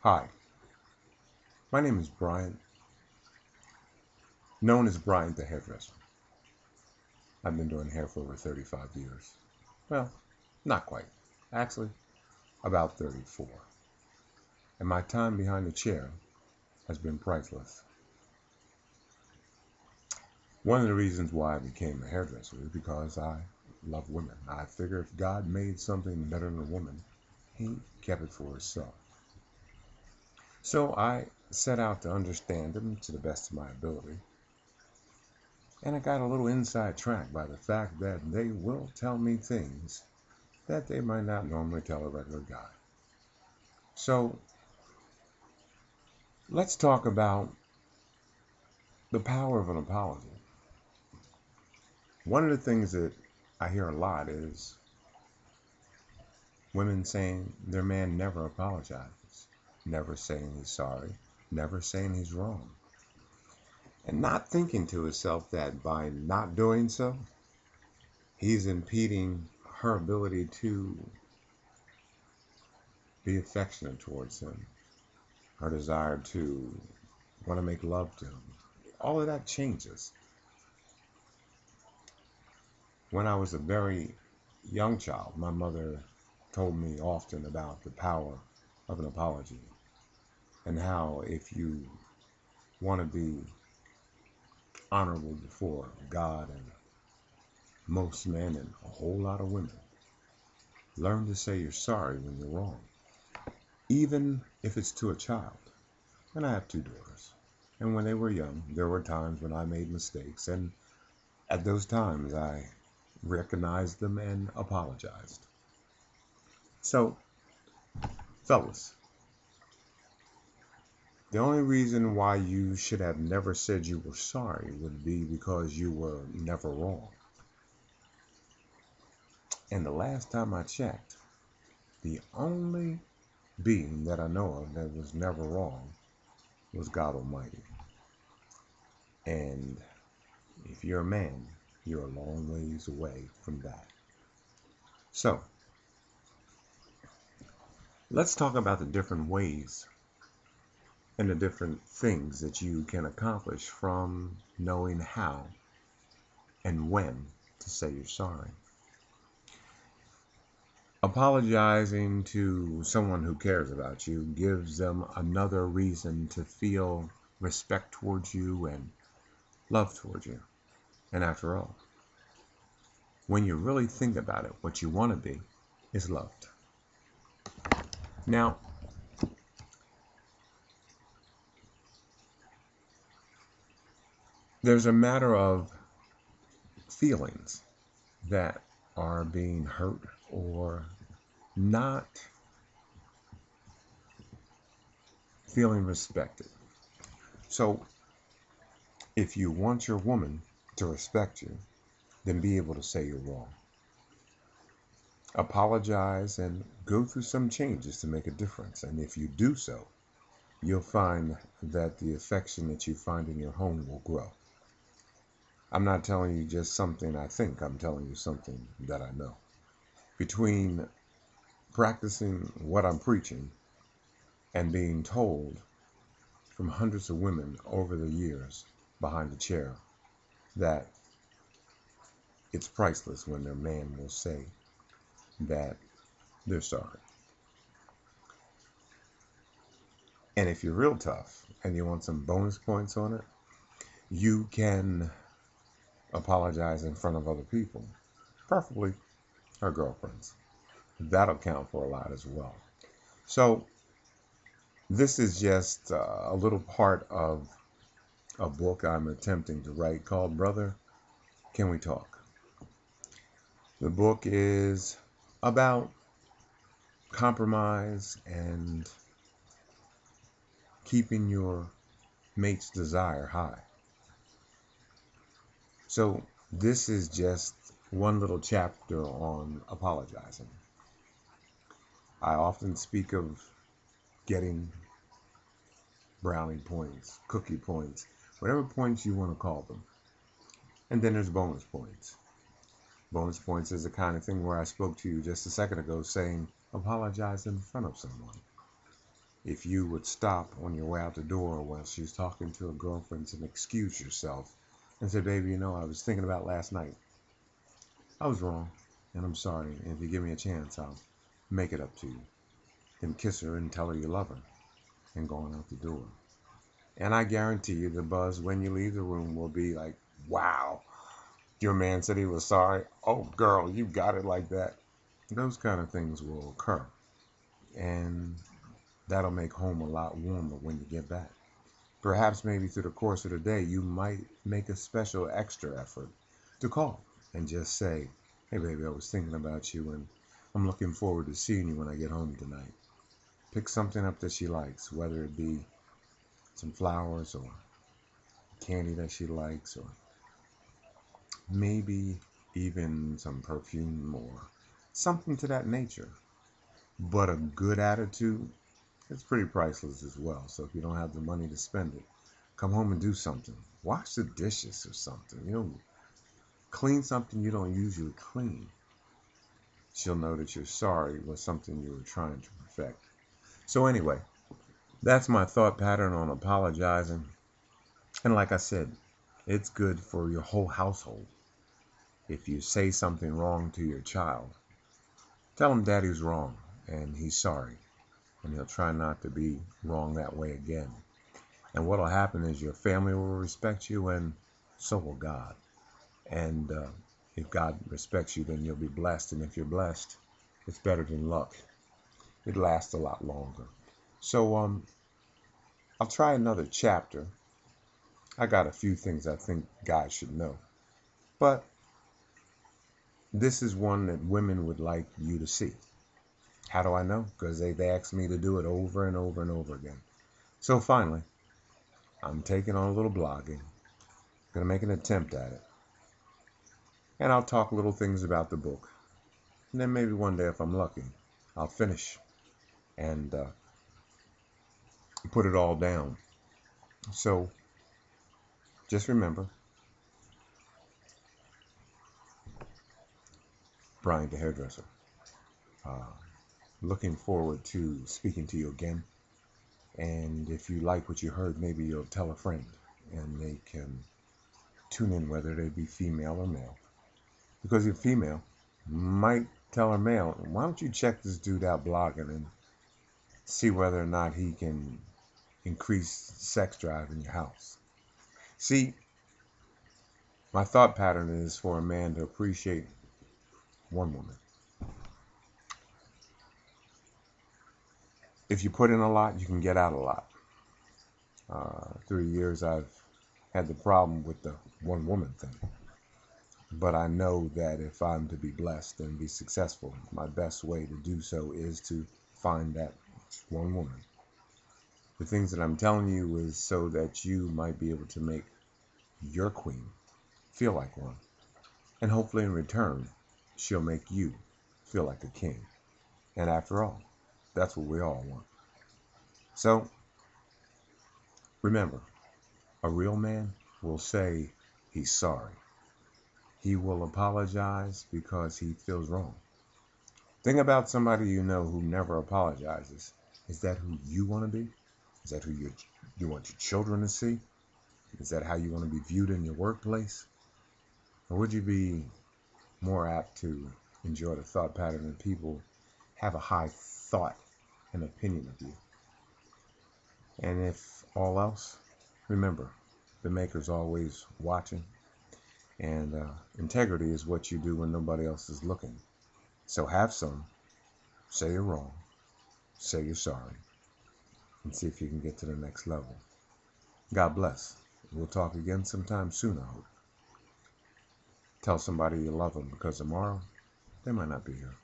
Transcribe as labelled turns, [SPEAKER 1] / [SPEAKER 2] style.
[SPEAKER 1] Hi, my name is Brian, known as Brian the Hairdresser. I've been doing hair for over 35 years. Well, not quite. Actually, about 34. And my time behind the chair has been priceless. One of the reasons why I became a hairdresser is because I love women. I figure if God made something better than a woman, He kept it for Himself. So I set out to understand them to the best of my ability. And I got a little inside track by the fact that they will tell me things that they might not normally tell a regular guy. So let's talk about the power of an apology. One of the things that I hear a lot is women saying their man never apologizes, never saying he's sorry, never saying he's wrong, and not thinking to herself that by not doing so, he's impeding her ability to be affectionate towards him, her desire to want to make love to him. All of that changes. When I was a very young child, my mother told me often about the power of an apology and how if you want to be honorable before God and most men and a whole lot of women, learn to say you're sorry when you're wrong, even if it's to a child. And I have two daughters. And when they were young, there were times when I made mistakes, and at those times I recognized them and apologized. So, fellas, the only reason why you should have never said you were sorry would be because you were never wrong. And the last time I checked, the only being that I know of that was never wrong was God Almighty. And if you're a man, you're a long ways away from that. So, let's talk about the different ways and the different things that you can accomplish from knowing how and when to say you're sorry. Apologizing to someone who cares about you gives them another reason to feel respect towards you and love towards you. And after all, when you really think about it, what you want to be is loved. Now, there's a matter of feelings that are being hurt or not feeling respected. So, if you want your woman to respect you, then be able to say you're wrong. Apologize and go through some changes to make a difference. And if you do so, you'll find that the affection that you find in your home will grow. I'm not telling you just something I think, I'm telling you something that I know. Between practicing what I'm preaching and being told from hundreds of women over the years behind the chair that it's priceless when their man will say that they're sorry. And if you're real tough and you want some bonus points on it, you can apologize in front of other people, preferably her girlfriends. That'll count for a lot as well. So this is just a little part of a book I'm attempting to write called Brother, Can We Talk? The book is about compromise and keeping your mate's desire high. So this is just one little chapter on apologizing. I often speak of getting brownie points, cookie points, whatever points you want to call them. And then there's bonus points. Bonus points is the kind of thing where I spoke to you just a second ago saying apologize in front of someone. if you would stop on your way out the door while she's talking to her girlfriends and excuse yourself and say, baby, I was thinking about last night. I was wrong, and I'm sorry. And if you give me a chance, I'll make it up to you. Then kiss her and tell her you love her and go on out the door. And I guarantee you the buzz when you leave the room will be like, wow, your man said he was sorry. Oh, girl, you got it like that. Those kind of things will occur. And that'll make home a lot warmer when you get back. Perhaps maybe through the course of the day, you might make a special extra effort to call and just say, hey, baby, I was thinking about you and I'm looking forward to seeing you when I get home tonight. Pick something up that she likes, whether it be some flowers or candy that she likes, or maybe even some perfume or something to that nature. But a good attitude, it's pretty priceless as well. So if you don't have the money to spend it, come home and do something. Wash the dishes or something. Clean something you don't usually clean. She'll know that you're sorry was something you were trying to perfect. So anyway, that's my thought pattern on apologizing. And like I said, it's good for your whole household. If you say something wrong to your child, tell him daddy's wrong and he's sorry. And he'll try not to be wrong that way again. And what will happen is your family will respect you, and so will God. And if God respects you, then you'll be blessed. And if you're blessed, it's better than luck. It lasts a lot longer. So I'll try another chapter. I got a few things I think guys should know. But this is one that women would like you to see. How do I know? Because they've asked me to do it over and over and over again. So finally, I'm taking on a little blogging. Going to make an attempt at it. And I'll talk little things about the book. And then maybe one day, if I'm lucky, I'll finish and put it all down. So just remember, Brian the hairdresser. Looking forward to speaking to you again. And if you like what you heard, maybe you'll tell a friend and they can tune in, whether they be female or male. Because if female, might tell her male, why don't you check this dude out blogging and see whether or not he can increase sex drive in your house. See, my thought pattern is for a man to appreciate one woman. If you put in a lot, you can get out a lot. Through the years, I've had the problem with the one woman thing. But I know that if I'm to be blessed and be successful, my best way to do so is to find that one woman. The things that I'm telling you is so that you might be able to make your queen feel like one. And hopefully in return, she'll make you feel like a king. And after all, that's what we all want. So, remember, a real man will say he's sorry. He will apologize because he feels wrong. Think about somebody you know who never apologizes. Is that who you want to be? Is that who you want your children to see? Is that how you want to be viewed in your workplace? Or would you be more apt to enjoy the thought pattern and people have a high thought and opinion of you? And if all else, remember, the Maker's always watching. And integrity is what you do when nobody else is looking. So have some, say you're wrong, say you're sorry, and see if you can get to the next level. God bless. We'll talk again sometime soon, I hope. Tell somebody you love them, because tomorrow they might not be here.